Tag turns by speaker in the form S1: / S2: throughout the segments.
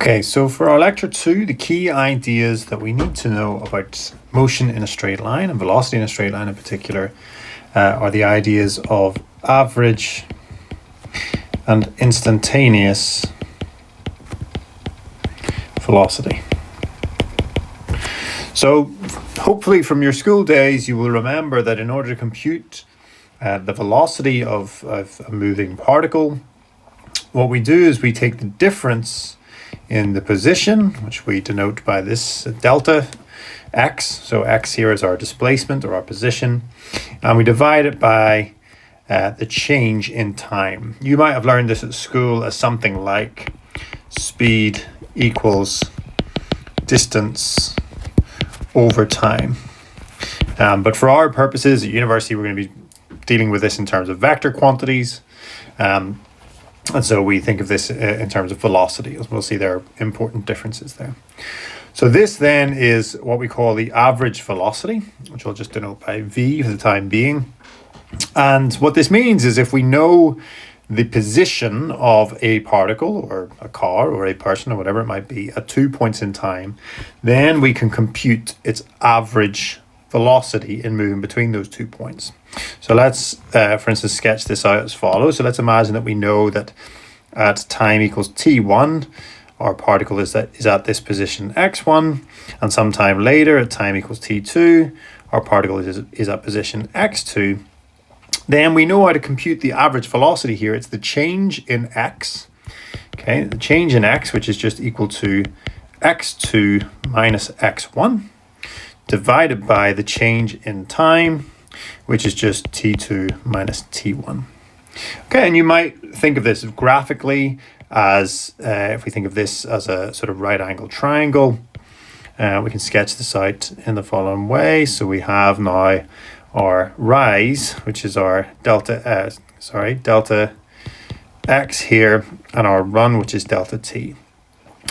S1: Okay, so for our lecture 2, the key ideas that we need to know about motion in a straight line and velocity in a straight line in particular are the ideas of average and instantaneous velocity. So hopefully from your school days you will remember that in order to compute the velocity of a moving particle, what we do is we take the difference in the position, which we denote by this delta x. So x here is our displacement or our position, and we divide it by the change in time. You might have learned this at school as something like speed equals distance over time. But for our purposes at university, we're going to be dealing with this in terms of vector quantities. And so we think of this in terms of velocity, as we'll see there are important differences there. So this then is what we call the average velocity, which I'll just denote by v for the time being. And what this means is if we know the position of a particle or a car or a person or whatever it might be at 2 points in time, then we can compute its average velocity in moving between those 2 points. So let's, for instance, sketch this out as follows. So let's imagine that we know that at time equals t1, our particle is at this position x1, and sometime later at time equals t2, our particle is at position x2. Then we know how to compute the average velocity here. It's the change in x, okay? The change in x, which is just equal to x2 minus x1, divided by the change in time, which is just t2 minus t1. Okay, and you might think of this graphically as, if we think of this as a sort of right angle triangle, we can sketch this out in the following way. So we have now our rise, which is our delta x here, and our run, which is delta t.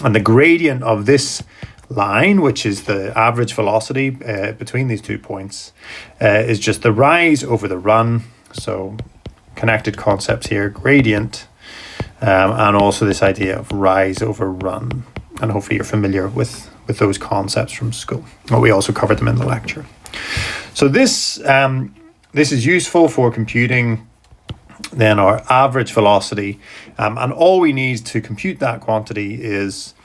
S1: And the gradient of this line, which is the average velocity between these 2 points, is just the rise over the run. So connected concepts here, gradient, and also this idea of rise over run. And hopefully you're familiar with those concepts from school. Well, we also covered them in the lecture. So this is useful for computing then our average velocity, and all we need to compute that quantity is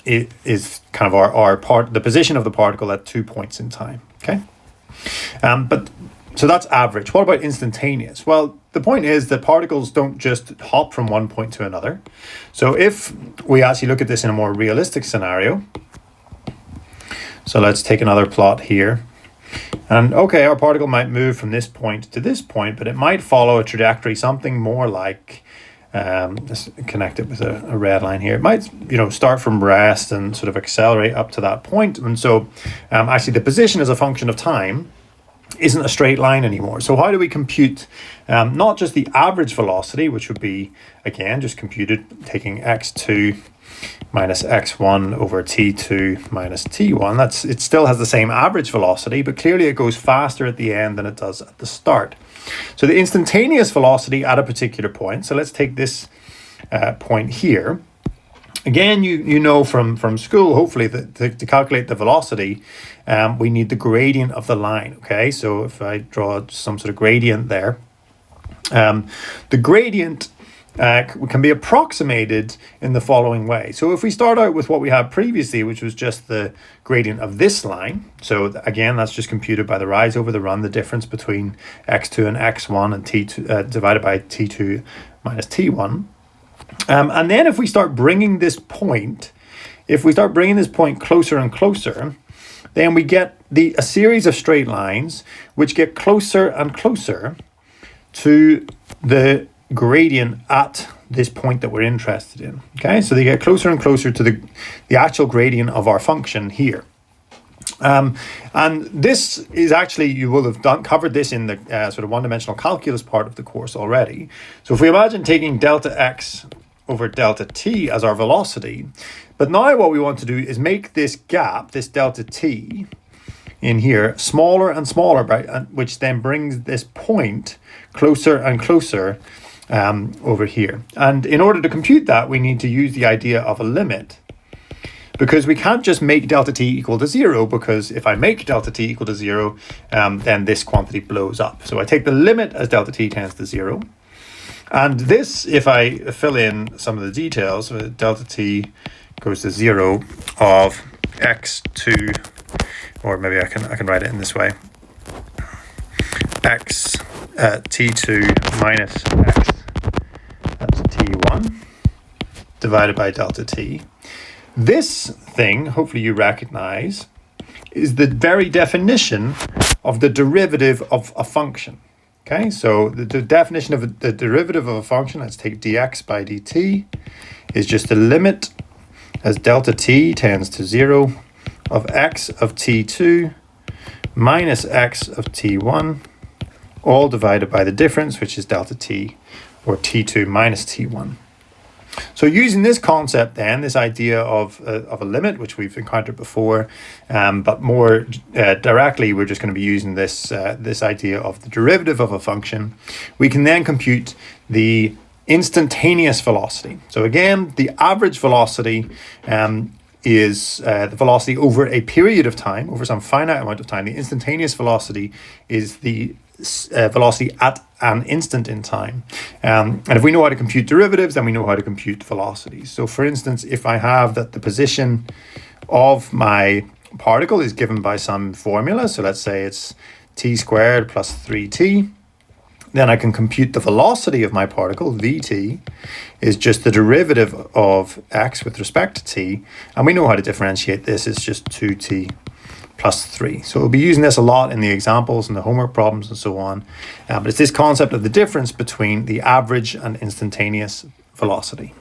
S1: it is kind of the position of the particle at 2 points in time. Okay, so that's average. What about instantaneous? Well, the point is that particles don't just hop from one point to another. So if we actually look at this in a more realistic scenario, so let's take another plot here. And okay, our particle might move from this point to this point, but it might follow a trajectory something more like, let's connect it with a red line here. It might, start from rest and sort of accelerate up to that point. And so actually the position as a function of time isn't a straight line anymore. So how do we compute not just the average velocity, which would be, again, just computed taking x2 minus x1 over t2 minus t1. It still has the same average velocity, but clearly it goes faster at the end than it does at the start. So the instantaneous velocity at a particular point, so let's take this point here. Again, you know from school, hopefully, that to calculate the velocity, we need the gradient of the line, okay? So if I draw some sort of gradient there, the gradient can be approximated in the following way. So if we start out with what we had previously, which was just the gradient of this line, so again, that's just computed by the rise over the run, the difference between x2 and x1 and t2 divided by t2 minus t1. And then if we start bringing this point closer and closer, then we get a series of straight lines which get closer and closer to the gradient at this point that we're interested in. Okay, so they get closer and closer to the actual gradient of our function here. And this is actually, you will have covered this in the sort of one-dimensional calculus part of the course already. So if we imagine taking delta x over delta t as our velocity, but now what we want to do is make this gap, this delta t in here, smaller and smaller, which then brings this point closer and closer over here. And in order to compute that, we need to use the idea of a limit, because we can't just make delta t equal to 0, because if I make delta t equal to 0, then this quantity blows up. So I take the limit as delta t tends to 0. And this, if I fill in some of the details, delta t goes to 0 of x2, or maybe I can write it in this way, x t2 minus x, that's t1, divided by delta t. This thing, hopefully you recognize, is the very definition of the derivative of a function. Okay, so the definition of the derivative of a function, let's take dx by dt, is just the limit as delta t tends to 0 of x of t2 minus x of t1, all divided by the difference, which is delta t, or t2 minus t1. So using this concept then, this idea of a limit, which we've encountered before, but more directly, we're just going to be using this idea of the derivative of a function. We can then compute the instantaneous velocity. So again, the average velocity is the velocity over a period of time, over some finite amount of time. The instantaneous velocity is the velocity at an instant in time. And if we know how to compute derivatives, then we know how to compute velocities. So for instance, if I have that the position of my particle is given by some formula, so let's say it's t squared plus 3t, then I can compute the velocity of my particle, vt, is just the derivative of x with respect to t. And we know how to differentiate this. It's just 2t plus 3. So we'll be using this a lot in the examples and the homework problems and so on. But it's this concept of the difference between the average and instantaneous velocity.